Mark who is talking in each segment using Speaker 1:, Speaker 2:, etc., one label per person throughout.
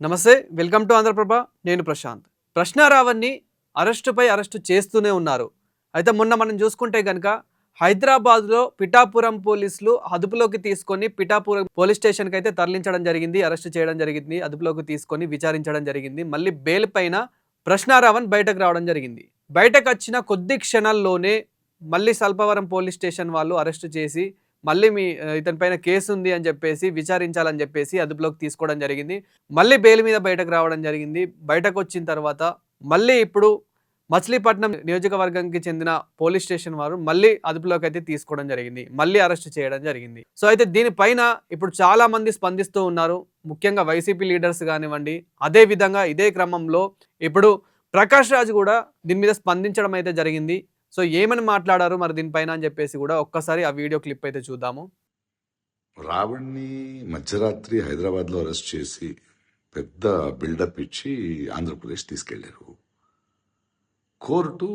Speaker 1: నమస్తే, welcome to Andhraprabha. నేను Prashanth. ప్రశ్నారావణ్ని arrest చేస్తూనే ఉన్నారు. అయితే మొన్న మనం చూసుకుంటే కనుక హైదరాబాద్లో పిఠాపురం పోలీసులు అదుపులోకి తీసుకొని పిఠాపురం పోలీస్ స్టేషన్కి అయితే తరలించడం జరిగింది, అరెస్ట్ చేయడం జరిగింది, అదుపులోకి తీసుకొని విచారించడం జరిగింది. మళ్ళీ బెయిల్ పైన ప్రశ్నారావణ్ బయటకు రావడం జరిగింది. బయటకు వచ్చిన కొద్ది క్షణాల్లోనే మళ్ళీ సల్పవరం పోలీస్ స్టేషన్ వాళ్ళు అరెస్ట్ చేసి మళ్ళీ ఇతని పైన కేసు ఉంది అని చెప్పేసి విచారించాలని చెప్పేసి అదుపులోకి తీసుకోవడం జరిగింది. మళ్ళీ బెయిల్ మీద బయటకు రావడం జరిగింది. బయటకు వచ్చిన తర్వాత మళ్ళీ ఇప్పుడు మచిలీపట్నం నియోజకవర్గానికి చెందిన పోలీస్ స్టేషన్ వారు మళ్ళీ అదుపులోకి అయితే తీసుకోవడం జరిగింది, మళ్ళీ అరెస్ట్ చేయడం జరిగింది. సో అయితే దీనిపైన ఇప్పుడు చాలా మంది స్పందిస్తూ ఉన్నారు, ముఖ్యంగా వైసీపీ లీడర్స్ కానివ్వండి. అదే విధంగా ఇదే క్రమంలో ఇప్పుడు ప్రకాష్ రాజ్ కూడా దీని మీద స్పందించడం అయితే జరిగింది. సో ఏమని మాట్లాడారు మరి దీనిపైన అని చెప్పేసి కూడా ఒక్కసారి ఆ వీడియో క్లిప్ అయితే చూద్దాము.
Speaker 2: రావణ్ణి మధ్యరాత్రి హైదరాబాద్లో అరెస్ట్ చేసి పెద్ద బిల్డప్ ఇచ్చి ఆంధ్రప్రదేశ్ తీసుకెళ్లారు. కోర్టు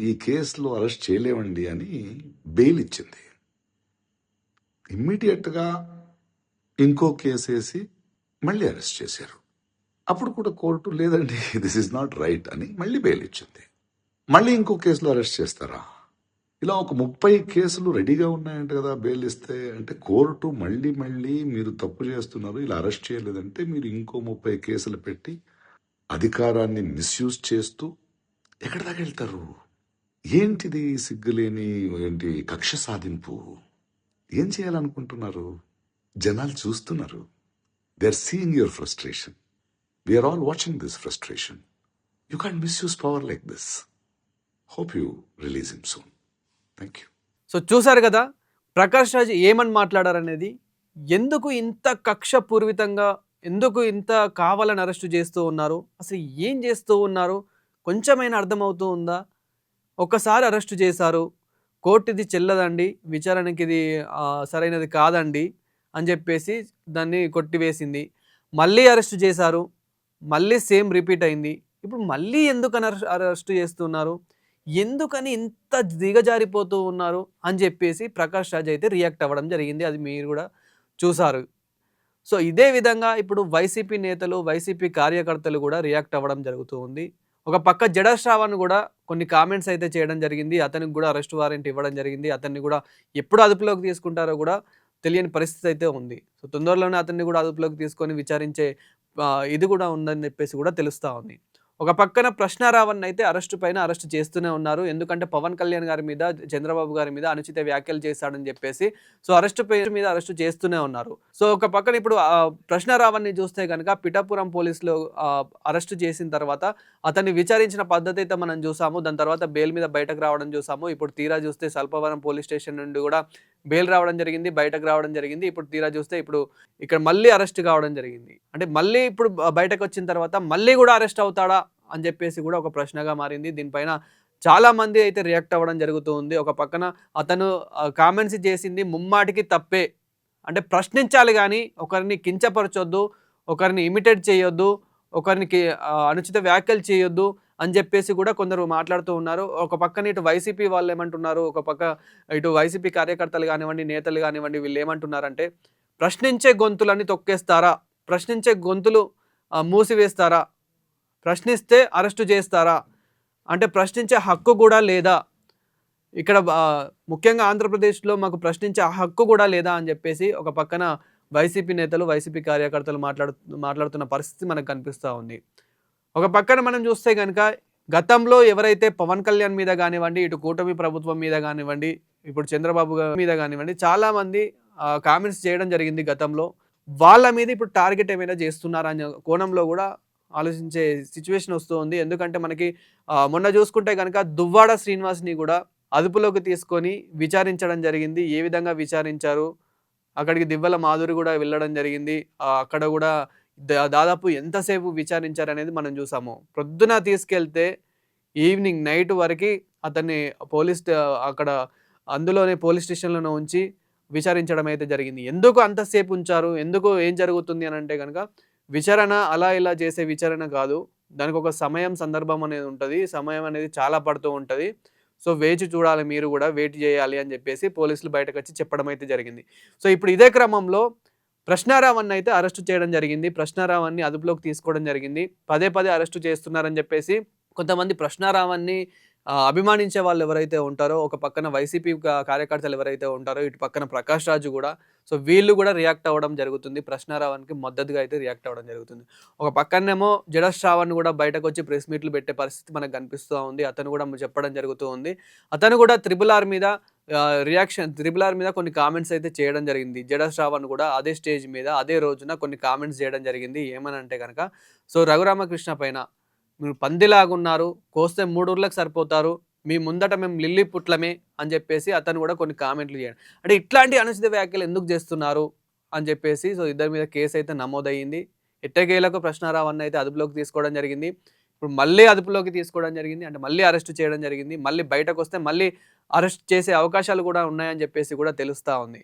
Speaker 2: ఈ కేసులో అరెస్ట్ చేయలేవండి అని బెయిల్ ఇచ్చింది. ఇమ్మీడియట్గా ఇంకో కేసు వేసి మళ్ళీ అరెస్ట్ చేశారు. అప్పుడు కూడా కోర్టు లేదండి, దిస్ ఇస్ నాట్ రైట్ అని మళ్ళీ బెయిల్ ఇచ్చింది. మళ్ళీ ఇంకో కేసులో అరెస్ట్ చేస్తారా? ఇలా ఒక 30 కేసులు రెడీగా ఉన్నాయంట కదా బెయిల్ ఇస్తే. అంటే కోర్టు మళ్ళీ మీరు తప్పు చేస్తున్నారు, ఇలా అరెస్ట్ చేయలేదంటే మీరు ఇంకో 30 కేసులు పెట్టి అధికారాన్ని మిస్యూజ్ చేస్తూ ఎక్కడి దాకా వెళ్తారు? ఏంటిది సిగ్గులేని ఏంటి కక్ష సాధింపు? ఏం చేయాలనుకుంటున్నారు? జనాలు చూస్తున్నారు. They are seeing your frustration. We are all watching this frustration. You can't misuse power like this. Hope you release him soon. Thank you.
Speaker 1: So చూసారు కదా ప్రకాష్ రాజ్ ఏమని మాట్లాడారనేది. ఎందుకు ఇంత కక్ష పూర్వితంగా, ఎందుకు ఇంత కావాలని అరెస్టు చేస్తూ ఉన్నారు, అసలు ఏం చేస్తూ ఉన్నారు కొంచెమైనా అర్థమవుతూ ఉందా? ఒక్కసారి అరెస్టు చేశారు, కోర్టు ఇది చెల్లదండి, విచారణకి ఇది సరైనది కాదండి అని చెప్పేసి దాన్ని కొట్టివేసింది. మళ్ళీ అరెస్టు చేశారు, మళ్ళీ సేమ్ రిపీట్ అయింది. ఇప్పుడు మళ్ళీ ఎందుకని అరెస్టు చేస్తున్నారు, ఎందుకని ఇంత దిగజారిపోతూ ఉన్నారు అని చెప్పేసి ప్రకాష్ రాజ్ అయితే రియాక్ట్ అవ్వడం జరిగింది. అది మీరు కూడా చూసారు. సో ఇదే విధంగా ఇప్పుడు వైసీపీ నేతలు, వైసీపీ కార్యకర్తలు కూడా రియాక్ట్ అవ్వడం జరుగుతూ ఉంది. ఒక పక్క జడా శ్రావణ్ కూడా కొన్ని కామెంట్స్ అయితే చేయడం జరిగింది. అతనికి కూడా అరెస్ట్ వారెంట్ ఇవ్వడం జరిగింది. అతన్ని కూడా ఎప్పుడు అదుపులోకి తీసుకుంటారో కూడా తెలియని పరిస్థితి అయితే ఉంది. సో తొందరలోనే అతన్ని కూడా అదుపులోకి తీసుకొని విచారించే ఇది కూడా ఉందని చెప్పేసి కూడా తెలుస్తూ ఉంది. ఒక పక్కన ప్రశ్నారావణ్ అయితే అరెస్ట్ చేస్తూనే ఉన్నారు. ఎందుకంటే పవన్ కళ్యాణ్ గారి మీద, చంద్రబాబు గారి మీద అనుచిత వ్యాఖ్యలు చేశాడని చెప్పేసి సో అరెస్ట్ చేస్తూనే ఉన్నారు. సో ఒక పక్కన ఇప్పుడు ప్రశ్నారావణ్ని చూస్తే కనుక పిఠాపురం పోలీసులు అరెస్ట్ చేసిన తర్వాత అతన్ని విచారించిన పద్ధతి అయితే మనం చూసాము. దాని తర్వాత బెయిల్ మీద బయటకు రావడం చూసాము. ఇప్పుడు తీరా చూస్తే సల్పవరం పోలీస్ స్టేషన్ నుండి కూడా బెయిల్ రావడం జరిగింది, బయటకు రావడం జరిగింది. ఇప్పుడు తీరా చూస్తే ఇప్పుడు ఇక్కడ మళ్ళీ అరెస్ట్ కావడం జరిగింది. అంటే మళ్ళీ ఇప్పుడు బయటకు వచ్చిన తర్వాత మళ్ళీ కూడా అరెస్ట్ అవుతాడా అని చెప్పేసి కూడా ఒక ప్రశ్నగా మారింది. దీనిపైన చాలా మంది అయితే రియాక్ట్ అవ్వడం జరుగుతూ ఉంది. ఒక పక్కన అతను కామెంట్స్ చేసింది ముమ్మాటికి తప్పే, అంటే ప్రశ్నించాలి కానీ ఒకరిని కించపరచొద్దు, ఒకరిని ఇమిటేట్ చేయొద్దు, ఒకరికి అనుచిత వ్యాఖ్యలు చేయొద్దు అని చెప్పేసి కూడా కొందరు మాట్లాడుతూ ఉన్నారు. ఒక పక్కన ఇటు వైసీపీ వాళ్ళు ఏమంటున్నారు, ఒక పక్క ఇటు వైసీపీ కార్యకర్తలు కానివ్వండి, నేతలు కానివ్వండి, వీళ్ళు ఏమంటున్నారంటే ప్రశ్నించే గొంతులన్నీ తొక్కేస్తారా, ప్రశ్నించే గొంతులు మూసివేస్తారా, ప్రశ్నిస్తే అరెస్టు చేస్తారా, అంటే ప్రశ్నించే హక్కు కూడా లేదా, ఇక్కడ ముఖ్యంగా ఆంధ్రప్రదేశ్లో మాకు ప్రశ్నించే హక్కు కూడా లేదా అని చెప్పేసి ఒక పక్కన వైసీపీ నేతలు, వైసీపీ కార్యకర్తలు మాట్లాడుతున్న పరిస్థితి మనకు కనిపిస్తూ ఉంది. ఒక పక్కన మనం చూస్తే కనుక గతంలో ఎవరైతే పవన్ కళ్యాణ్ మీద కానివ్వండి, ఇటు కూటమి ప్రభుత్వం మీద కానివ్వండి, ఇప్పుడు చంద్రబాబు మీద కానివ్వండి చాలామంది కామెంట్స్ చేయడం జరిగింది గతంలో. వాళ్ళ మీద ఇప్పుడు టార్గెట్ ఏమైనా చేస్తున్నారా అనే కోణంలో కూడా ఆలోచించే సిచ్యువేషన్ వస్తూ ఉంది. ఎందుకంటే మనకి మొన్న చూసుకుంటే కనుక దువ్వాడ శ్రీనివాస్ని కూడా అదుపులోకి తీసుకొని విచారించడం జరిగింది. ఏ విధంగా విచారించారు, అక్కడికి దివ్వల మాధురి కూడా వెళ్ళడం జరిగింది. అక్కడ కూడా దాదాపు ఎంతసేపు విచారించారనేది మనం చూసాము. ప్రొద్దున తీసుకెళ్తే ఈవినింగ్ నైట్ వరకు అతన్ని అక్కడ అందులోనే పోలీస్ స్టేషన్లోనే ఉంచి విచారించడం అయితే జరిగింది. ఎందుకు అంతసేపు ఉంచారు, ఎందుకు ఏం జరుగుతుంది అని అంటే కనుక విచారణ అలా ఇలా చేసే విచారణ కాదు, దానికి ఒక సమయం సందర్భం అనేది ఉంటుంది. సమయం అనేది చాలా పడుతూ ఉంటుంది. సో వేచి చూడాలి, మీరు కూడా వెయిట్ చేయాలి అని చెప్పేసి పోలీసులు బయటకు వచ్చి చెప్పడం అయితే జరిగింది. సో ఇప్పుడు ఇదే క్రమంలో ప్రశ్నారావణ్ణి అయితే అరెస్ట్ చేయడం జరిగింది. ప్రశ్నారావణ్ణి అదుపులోకి తీసుకోవడం జరిగింది. పదే పదే అరెస్ట్ చేస్తున్నారని చెప్పేసి కొంతమంది ప్రశ్నారావణ్ణి అభిమానించే వాళ్ళు ఎవరైతే ఉంటారో, ఒక పక్కన వైసీపీ కార్యకర్తలు ఎవరైతే ఉంటారో, ఇటు పక్కన ప్రకాష్ రాజు కూడా, సో వీళ్ళు కూడా రియాక్ట్ అవ్వడం జరుగుతుంది. ప్రశ్నారావణ్కి మద్దతుగా అయితే రియాక్ట్ అవ్వడం జరుగుతుంది. ఒక పక్కనేమో జడ శ్రావణ్ కూడా బయటకు వచ్చి ప్రెస్ మీట్లు పెట్టే పరిస్థితి మనకు కనిపిస్తూ ఉంది. అతను కూడా చెప్పడం జరుగుతూ ఉంది. అతను కూడా త్రిబుల్ ఆర్ మీద త్రిబుల్ ఆర్ మీద కొన్ని కామెంట్స్ అయితే చేయడం జరిగింది. జడ శ్రావణ్ కూడా అదే స్టేజ్ మీద అదే రోజున కొన్ని కామెంట్స్ చేయడం జరిగింది. ఏమనంటే కనుక, సో రఘురామకృష్ణ పైన మీరు పందిలాగున్నారు, కోస్తే 3 ఊర్లకు సరిపోతారు, మీ ముందట మేము లిల్లీ పుట్లమే అని చెప్పేసి అతను కూడా కొన్ని కామెంట్లు చేయడం. అంటే ఇట్లాంటి అనుచిత వ్యాఖ్యలు ఎందుకు చేస్తున్నారు అని చెప్పేసి సో ఇద్దరి మీద కేసు అయితే నమోదయ్యింది. ఎట్టకేలకు ప్రశ్నారావణ్ణి అయితే అదుపులోకి తీసుకోవడం జరిగింది. ఇప్పుడు మళ్ళీ అదుపులోకి తీసుకోవడం జరిగింది. అంటే మళ్ళీ అరెస్ట్ చేయడం జరిగింది. మళ్ళీ బయటకు వస్తే మళ్ళీ అరెస్ట్ చేసే అవకాశాలు కూడా ఉన్నాయని చెప్పేసి కూడా తెలుస్తూ ఉంది.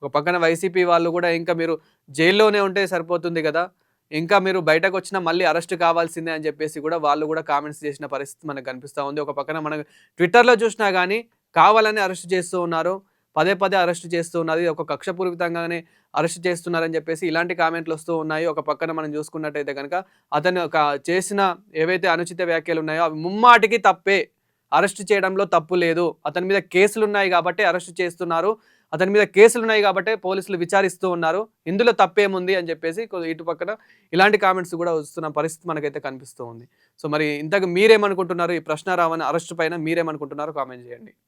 Speaker 1: ఒక పక్కన వైసీపీ వాళ్ళు కూడా ఇంకా మీరు జైల్లోనే ఉంటే సరిపోతుంది కదా, ఇంకా మీరు బయటకు వచ్చినా మళ్ళీ అరెస్ట్ కావాల్సిందే అని చెప్పేసి కూడా వాళ్ళు కూడా కామెంట్స్ చేసిన పరిస్థితి మనకు కనిపిస్తూ ఉంది. ఒక పక్కన మనకు ట్విట్టర్లో చూసినా కానీ కావాలని అరెస్ట్ చేస్తూ ఉన్నారు, పదే పదే అరెస్ట్ చేస్తూ ఉన్నారు, ఇది ఒక కక్షపూరితంగానే అరెస్ట్ చేస్తున్నారని చెప్పేసి ఇలాంటి కామెంట్లు వస్తూ ఉన్నాయి. ఒక పక్కన మనం చూసుకున్నట్టయితే కనుక అతను చేసిన ఏవైతే అనుచిత వ్యాఖ్యలు ఉన్నాయో అవి ముమ్మాటికి తప్పే, అరెస్ట్ చేయడంలో తప్పు లేదు, అతని మీద కేసులు ఉన్నాయి కాబట్టి అరెస్ట్ చేస్తున్నారు, అతని మీద కేసులు ఉన్నాయి కాబట్టి పోలీసులు విచారిస్తూ ఉన్నారు, ఇందులో తప్పేముంది అని చెప్పేసి ఇటు పక్కన ఇలాంటి కామెంట్స్ కూడా వస్తున్న పరిస్థితి మనకైతే కనిపిస్తూ ఉంది. సో మరి ఇంతకు మీరేమనుకుంటున్నారు, ఈ ప్రశ్నారావణ్ అరెస్ట్ పైన మీరేమనుకుంటున్నారో కామెంట్ చేయండి.